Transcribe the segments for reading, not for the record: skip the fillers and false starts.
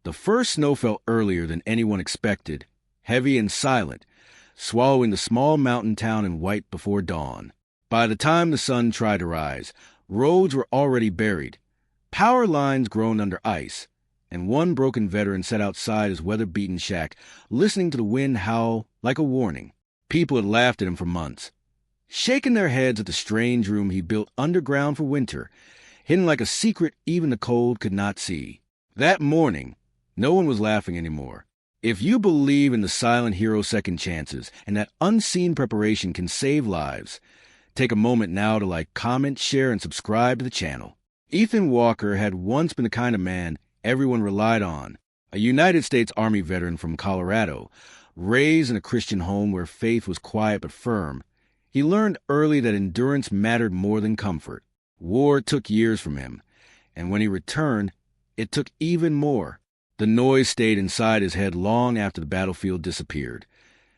The first snow fell earlier than anyone expected, heavy and silent, swallowing the small mountain town in white before dawn. By the time the sun tried to rise, roads were already buried, power lines grown under ice, and one broken veteran sat outside his weather-beaten shack, listening to the wind howl like a warning. People had laughed at him for months, shaking their heads at the strange room he built underground for winter, hidden like a secret even the cold could not see. That morning, no one was laughing anymore. If you believe in the silent hero second chances and that unseen preparation can save lives, take a moment now to like, comment, share, and subscribe to the channel. Ethan Walker had once been the kind of man everyone relied on, a United States Army veteran from Colorado, raised in a Christian home where faith was quiet but firm. He learned early that endurance mattered more than comfort. War took years from him, and when he returned, it took even more. The noise stayed inside his head long after the battlefield disappeared,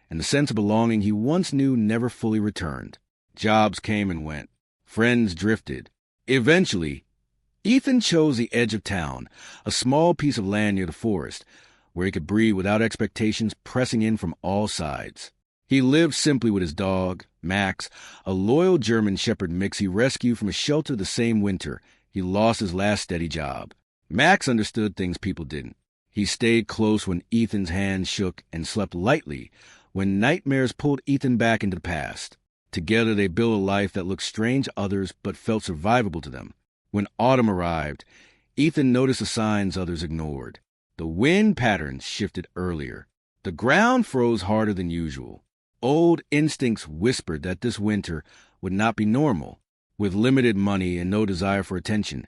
and the sense of belonging he once knew never fully returned. Jobs came and went. Friends drifted. Eventually, Ethan chose the edge of town, a small piece of land near the forest, where he could breathe without expectations pressing in from all sides. He lived simply with his dog, Max, a loyal German Shepherd mix he rescued from a shelter the same winter he lost his last steady job. Max understood things people didn't. He stayed close when Ethan's hands shook and slept lightly when nightmares pulled Ethan back into the past. Together they built a life that looked strange to others but felt survivable to them. When autumn arrived, Ethan noticed the signs others ignored. The wind patterns shifted earlier. The ground froze harder than usual. Old instincts whispered that this winter would not be normal. With limited money and no desire for attention,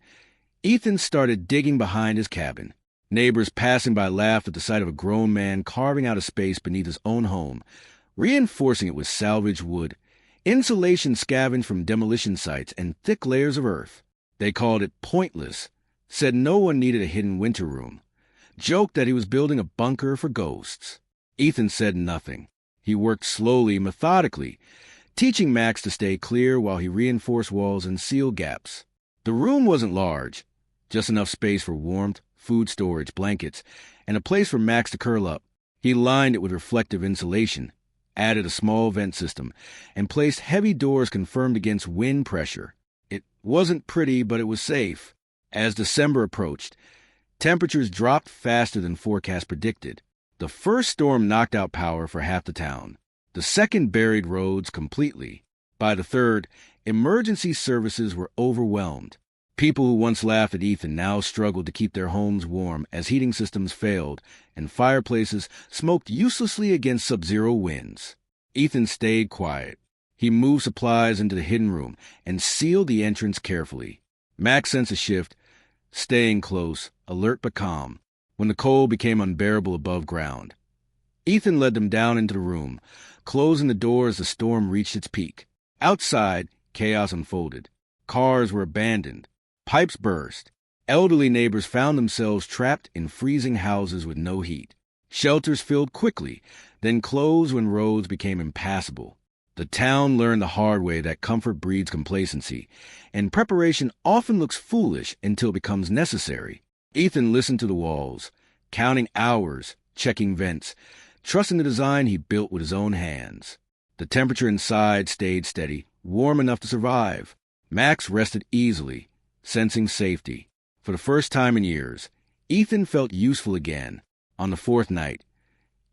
Ethan started digging behind his cabin. Neighbors passing by laughed at the sight of a grown man carving out a space beneath his own home, reinforcing it with salvaged wood, insulation scavenged from demolition sites, and thick layers of earth. They called it pointless, said no one needed a hidden winter room, joked that he was building a bunker for ghosts. Ethan said nothing. He worked slowly, methodically, teaching Max to stay clear while he reinforced walls and sealed gaps. The room wasn't large, just enough space for warmth, food storage, blankets, and a place for Max to curl up. He lined it with reflective insulation, added a small vent system, and placed heavy doors confirmed against wind pressure. It wasn't pretty, but it was safe. As December approached, temperatures dropped faster than forecasts predicted. The first storm knocked out power for half the town. The second buried roads completely. By the third, emergency services were overwhelmed. People who once laughed at Ethan now struggled to keep their homes warm as heating systems failed and fireplaces smoked uselessly against sub-zero winds. Ethan stayed quiet. He moved supplies into the hidden room and sealed the entrance carefully. Max sensed a shift, staying close, alert but calm, when the cold became unbearable above ground. Ethan led them down into the room, closing the door as the storm reached its peak. Outside, chaos unfolded. Cars were abandoned. Pipes burst. Elderly neighbors found themselves trapped in freezing houses with no heat. Shelters filled quickly, then closed when roads became impassable. The town learned the hard way that comfort breeds complacency, and preparation often looks foolish until it becomes necessary. Ethan listened to the walls, counting hours, checking vents, trusting the design he built with his own hands. The temperature inside stayed steady, warm enough to survive. Max rested easily, sensing safety. For the first time in years, Ethan felt useful again. On the fourth night,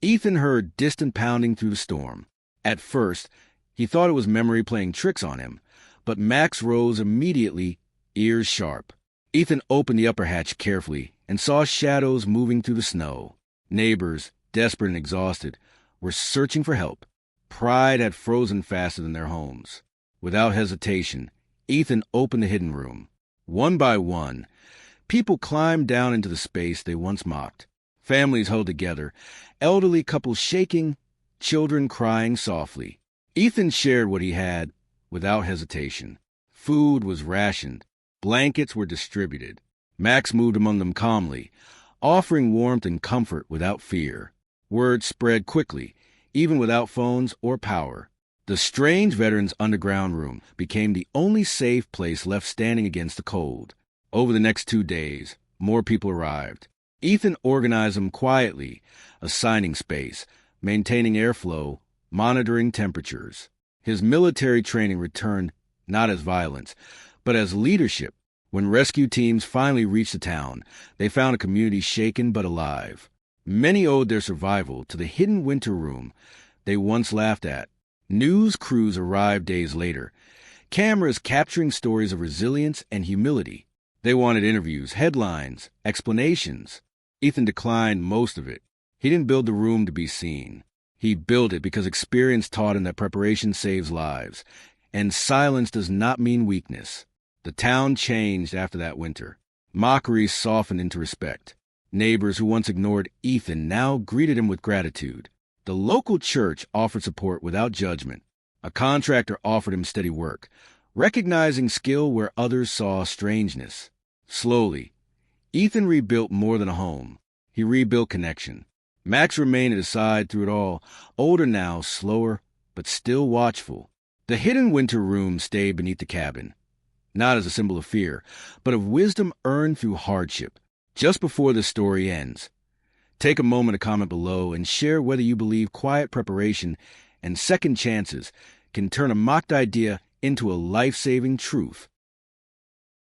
Ethan heard distant pounding through the storm. At first, he thought it was memory playing tricks on him, but Max rose immediately, ears sharp. Ethan opened the upper hatch carefully and saw shadows moving through the snow. Neighbors, desperate and exhausted, were searching for help. Pride had frozen faster than their homes. Without hesitation, Ethan opened the hidden room. One by one, people climbed down into the space they once mocked. Families huddled together, elderly couples shaking, children crying softly. Ethan shared what he had without hesitation. Food was rationed. Blankets were distributed. Max moved among them calmly, offering warmth and comfort without fear. Word spread quickly, even without phones or power. The strange veteran's underground room became the only safe place left standing against the cold. Over the next 2 days, more people arrived. Ethan organized them quietly, assigning space, maintaining airflow, monitoring temperatures. His military training returned not as violence, but as leadership. When rescue teams finally reached the town, they found a community shaken but alive. Many owed their survival to the hidden winter room they once laughed at. News crews arrived days later, cameras capturing stories of resilience and humility. They wanted interviews, headlines, explanations. Ethan declined most of it. He didn't build the room to be seen. He built it because experience taught him that preparation saves lives, and silence does not mean weakness. The town changed after that winter. Mockery softened into respect. Neighbors who once ignored Ethan now greeted him with gratitude. The local church offered support without judgment. A contractor offered him steady work, recognizing skill where others saw strangeness. Slowly, Ethan rebuilt more than a home. He rebuilt connection. Max remained at his side through it all, older now, slower, but still watchful. The hidden winter room stayed beneath the cabin, not as a symbol of fear, but of wisdom earned through hardship. Just before this story ends, take a moment to comment below and share whether you believe quiet preparation and second chances can turn a mocked idea into a life-saving truth.